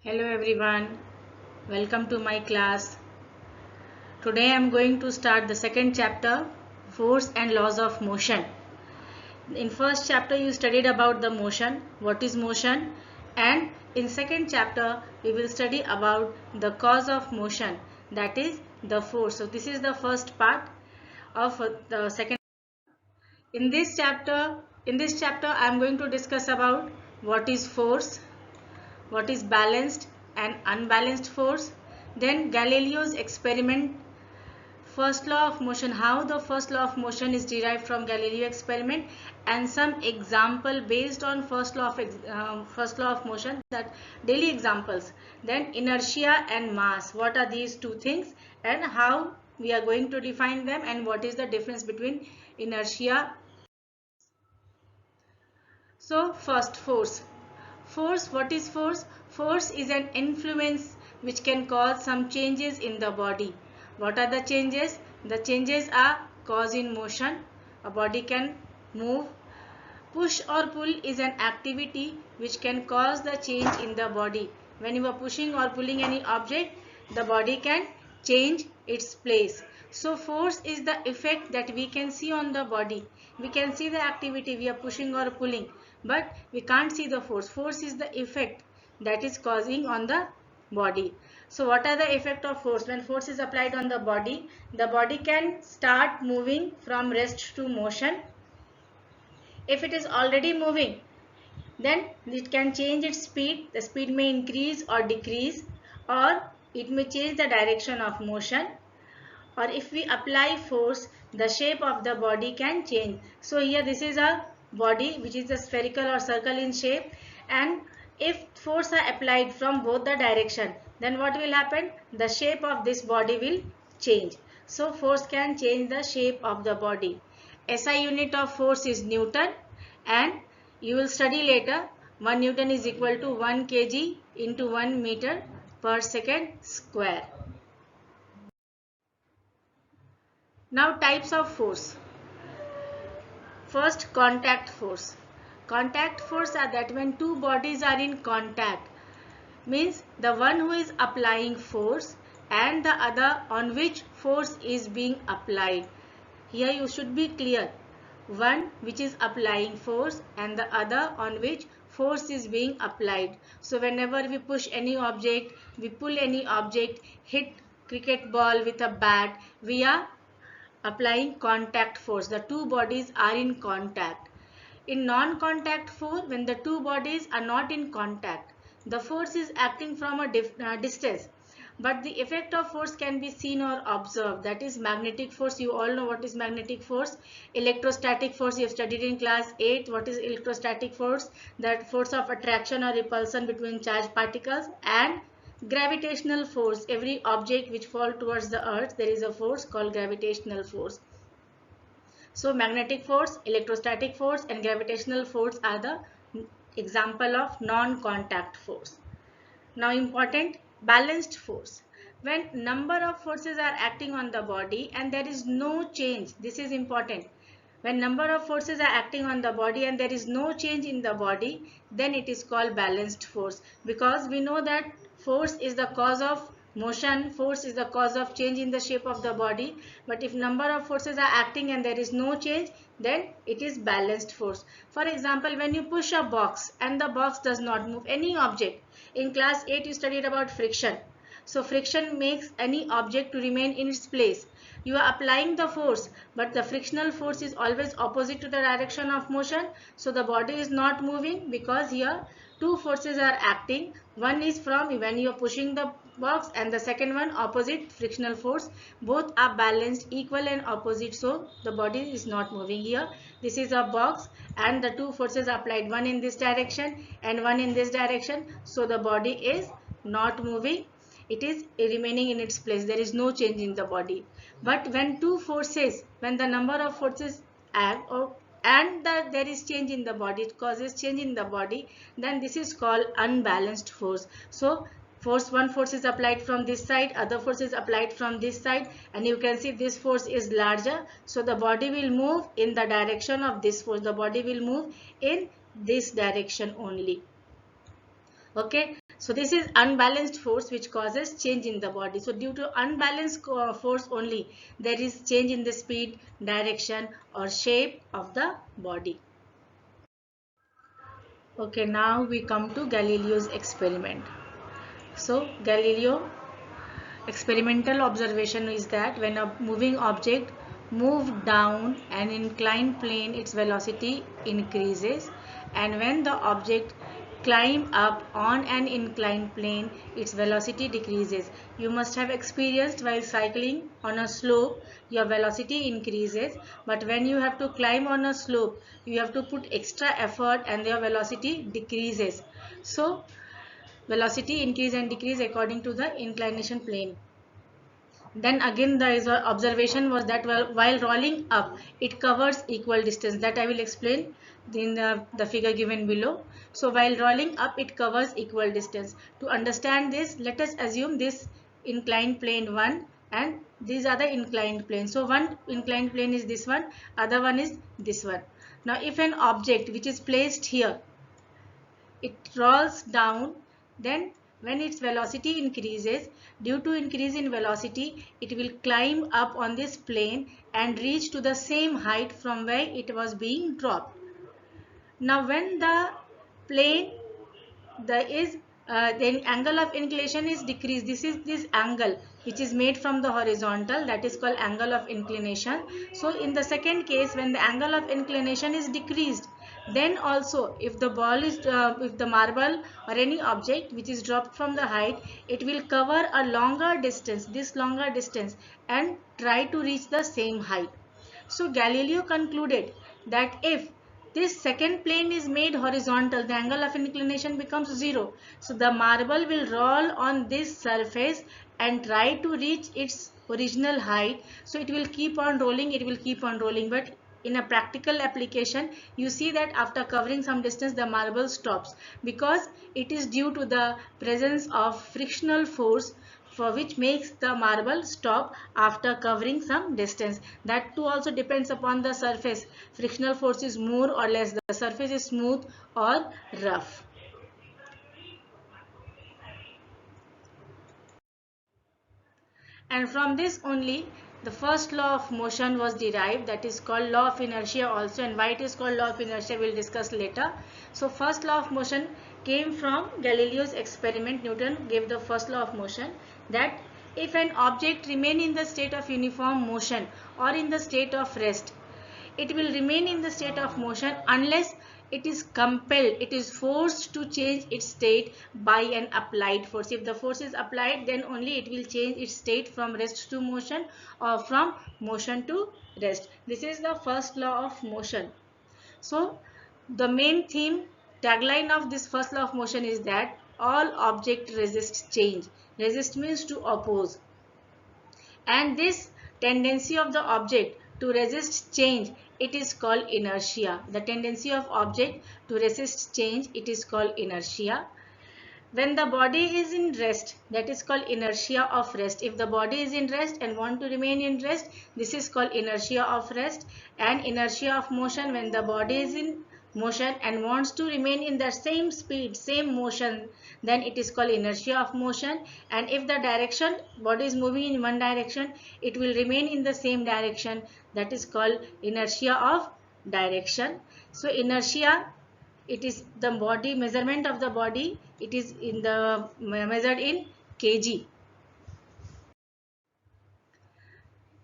Hello everyone, welcome to my class. Today I am going to start the second chapter, Force and Laws of Motion. In first chapter you studied about the motion, what is motion, and in second chapter we will study about the cause of motion, that is the force. So this is the first part of the second. In this chapter I am going to discuss about what is force, what is balanced and unbalanced force, then Galileo's experiment, first law of motion, how the first law of motion is derived from Galileo experiment, and some example based on first law of motion, that daily examples. Then inertia and mass, what are these two things and how we are going to define them, and what is the difference between inertia. So first, force. Force, what is force? Force is an influence which can cause some changes in the body. What are the changes? The changes are cause in motion. A body can move. Push or pull is an activity which can cause the change in the body. When you are pushing or pulling any object, the body can change its place. So force is the effect that we can see on the body. We can see the activity we are pushing or pulling, but we can't see the force. Force is the effect that is causing on the body. So what are the effect of force? When force is applied on the body can start moving from rest to motion. If it is already moving, then it can change its speed. The speed may increase or decrease, or it may change the direction of motion. Or if we apply force, the shape of the body can change. So here this is a body which is a spherical or circle in shape, and if force are applied from both the direction, then what will happen? The shape of this body will change. So force can change the shape of the body. SI unit of force is Newton, and you will study later 1 Newton is equal to 1 kg into 1 meter per second square. Now types of force. First, contact force. Contact force are that when two bodies are in contact, means the one who is applying force and the other on which force is being applied. Here you should be clear. One which is applying force and the other on which force is being applied. So whenever we push any object, we pull any object, hit cricket ball with a bat, we are applying contact force. The two bodies are in contact. In non-contact force, when the two bodies are not in contact, the force is acting from a distance, but the effect of force can be seen or observed. That is magnetic force. You all know what is magnetic force. Electrostatic force you have studied in class 8. What is electrostatic force? That force of attraction or repulsion between charged particles. And gravitational force, every object which falls towards the earth, there is a force called gravitational force. So magnetic force, electrostatic force and gravitational force are the example of non-contact force. Now important, balanced force. When number of forces are acting on the body and there is no change, this is important. When number of forces are acting on the body and there is no change in the body, then it is called balanced force. Because we know that force is the cause of motion, force is the cause of change in the shape of the body. But if number of forces are acting and there is no change, then it is balanced force. For example, when you push a box and the box does not move, any object. In class 8 you studied about friction. So friction makes any object to remain in its place. You are applying the force, but the frictional force is always opposite to the direction of motion. So the body is not moving because here two forces are acting. One is from when you are pushing the box and the second one opposite frictional force. Both are balanced, equal and opposite. So the body is not moving here. This is a box and the two forces are applied, one in this direction and one in this direction. So the body is not moving. It is remaining in its place. There is no change in the body. But when two forces, when the number of forces act and there is change in the body, it causes change in the body, then this is called unbalanced force. So one force is applied from this side, other force is applied from this side, and you can see this force is larger. So the body will move in the direction of this force. The body will move in this direction only. Okay, So this is unbalanced force which causes change in the body. So due to unbalanced force only, there is change in the speed, direction or shape of the body. Okay, now we come to Galileo's experiment. So Galileo experimental observation is that when a moving object moved down an inclined plane, its velocity increases, and when the object climb up on an inclined plane, its velocity decreases. You must have experienced while cycling on a slope, your velocity increases, but when you have to climb on a slope, you have to put extra effort and your velocity decreases. So velocity increase and decrease according to the inclination plane. Then again the observation was that while rolling up, it covers equal distance. That I will explain in the figure given below. So while rolling up, it covers equal distance. To understand this, let us assume this inclined plane 1 and these are the inclined planes. So one inclined plane is this one, other one is this one. Now if an object which is placed here, it rolls down, then when its velocity increases, due to increase in velocity, it will climb up on this plane and reach to the same height from where it was being dropped. Now when the plane the angle of inclination is decreased, this is this angle which is made from the horizontal, that is called angle of inclination. So in the second case, when the angle of inclination is decreased, then also if the ball is if the marble or any object which is dropped from the height, it will cover a longer distance, this longer distance, and try to reach the same height. So Galileo concluded that if this second plane is made horizontal, the angle of inclination becomes 0. So the marble will roll on this surface and try to reach its original height. So it will keep on rolling, it will keep on rolling. But in a practical application, you see that after covering some distance, the marble stops because it is due to the presence of frictional force, for which makes the marble stop after covering some distance. That too also depends upon the surface. Frictional force is more or less, the surface is smooth or rough. And from this only the first law of motion was derived, that is called law of inertia also. And why it is called law of inertia we will discuss later. So first law of motion came from Galileo's experiment. Newton gave the first law of motion, that if an object remain in the state of uniform motion or in the state of rest, it will remain in the state of motion unless it is compelled, it is forced to change its state by an applied force. If the force is applied, then only it will change its state from rest to motion or from motion to rest. This is the first law of motion. So the main theme, tagline of this first law of motion is that all object resist change. Resist means to oppose. And this tendency of the object to resist change, it is called inertia. The tendency of object to resist change, it is called inertia. When the body is in rest, that is called inertia of rest. If the body is in rest and want to remain in rest, this is called inertia of rest. And inertia of motion, when the body is in motion and wants to remain in the same speed, same motion, then it is called inertia of motion. And if the direction, body is moving in one direction, it will remain in the same direction, that is called inertia of direction. So inertia, it is the body measurement of the body, it is in the measured in kg.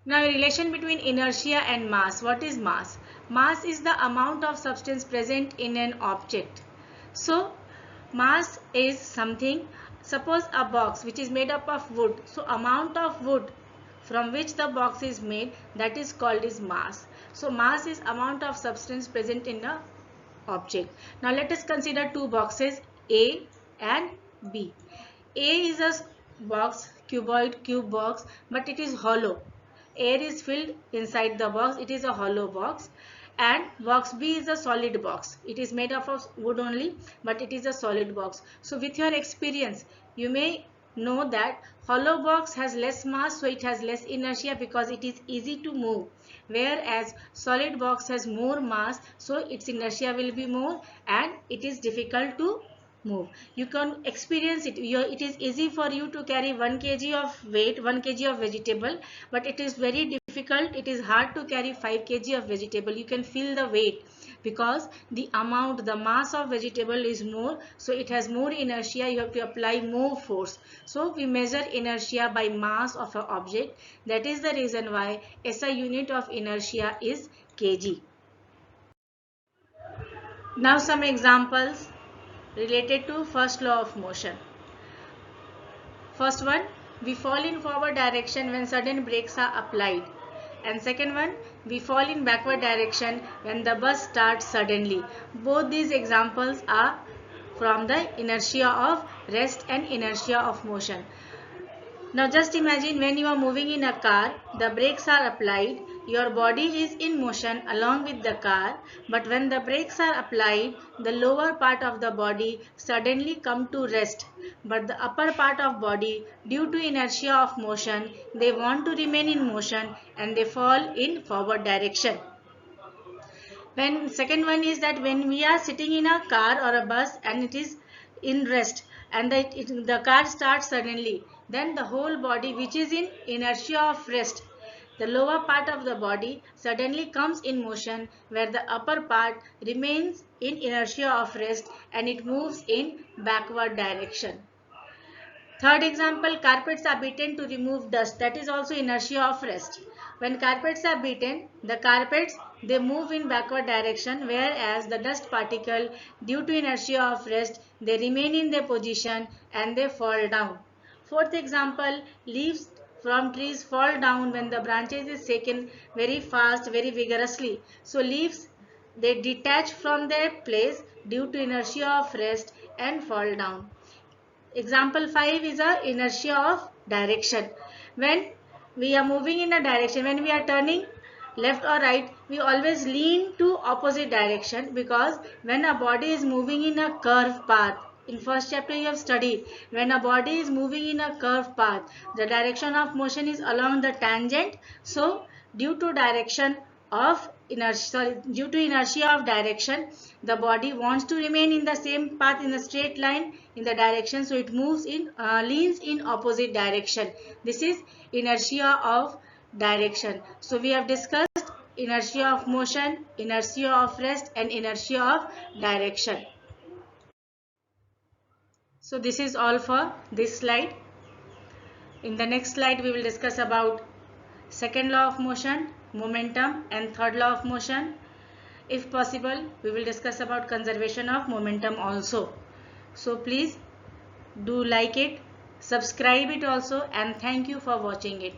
Now, a relation between inertia and mass. What is mass? Mass is the amount of substance present in an object. So mass is something, suppose a box which is made up of wood, so amount of wood from which the box is made, that is called is mass. So mass is amount of substance present in a object. Now let us consider two boxes A and B. A is a box, cuboid, cube box, but it is hollow. Air is filled inside the box, it is a hollow box. And box B is a solid box. It is made up of wood only, but it is a solid box. So with your experience, you may know that hollow box has less mass, so it has less inertia because it is easy to move. Whereas solid box has more mass, so its inertia will be more and it is difficult to move. You can experience it. It is easy for you to carry 1 kg of weight, 1 kg of vegetable, but it is very difficult. It is hard to carry 5 kg of vegetable. You can feel the weight because the amount, the mass of vegetable is more, so it has more inertia. You have to apply more force. So we measure inertia by mass of an object. That is the reason why SI unit of inertia is kg. Now some examples related to first law of motion. First one, we fall in forward direction when sudden brakes are applied. And second one, we fall in backward direction when the bus starts suddenly. Both these examples are from the inertia of rest and inertia of motion. Now just imagine when you are moving in a car, the brakes are applied, your body is in motion along with the car, but when the brakes are applied, the lower part of the body suddenly come to rest, but the upper part of body, due to inertia of motion, they want to remain in motion and they fall in forward direction. When second one is that when we are sitting in a car or a bus and it is in rest and the car starts suddenly, then the whole body which is in inertia of rest, the lower part of the body suddenly comes in motion where the upper part remains in inertia of rest and it moves in backward direction. Third example, carpets are beaten to remove dust. That is also inertia of rest. When carpets are beaten, the carpets, they move in backward direction, whereas the dust particle, due to inertia of rest, they remain in their position and they fall down. Fourth example, leaves from trees fall down when the branches is shaken very fast, very vigorously. So leaves, they detach from their place due to inertia of rest and fall down. Example 5 is a inertia of direction. When we are moving in a direction, when we are turning left or right, we always lean to opposite direction, because when a body is moving in a curved path, in first chapter you have studied, when a body is moving in a curved path, the direction of motion is along the tangent. So due to direction of inertia, due to inertia of direction, the body wants to remain in the same path, in a straight line in the direction, so it moves in, leans in opposite direction. This is inertia of direction. So we have discussed inertia of motion, inertia of rest, and inertia of direction. So this is all for this slide. In the next slide we will discuss about second law of motion, momentum, and third law of motion. If possible, we will discuss about conservation of momentum also. So please do like it, subscribe it also, and thank you for watching it.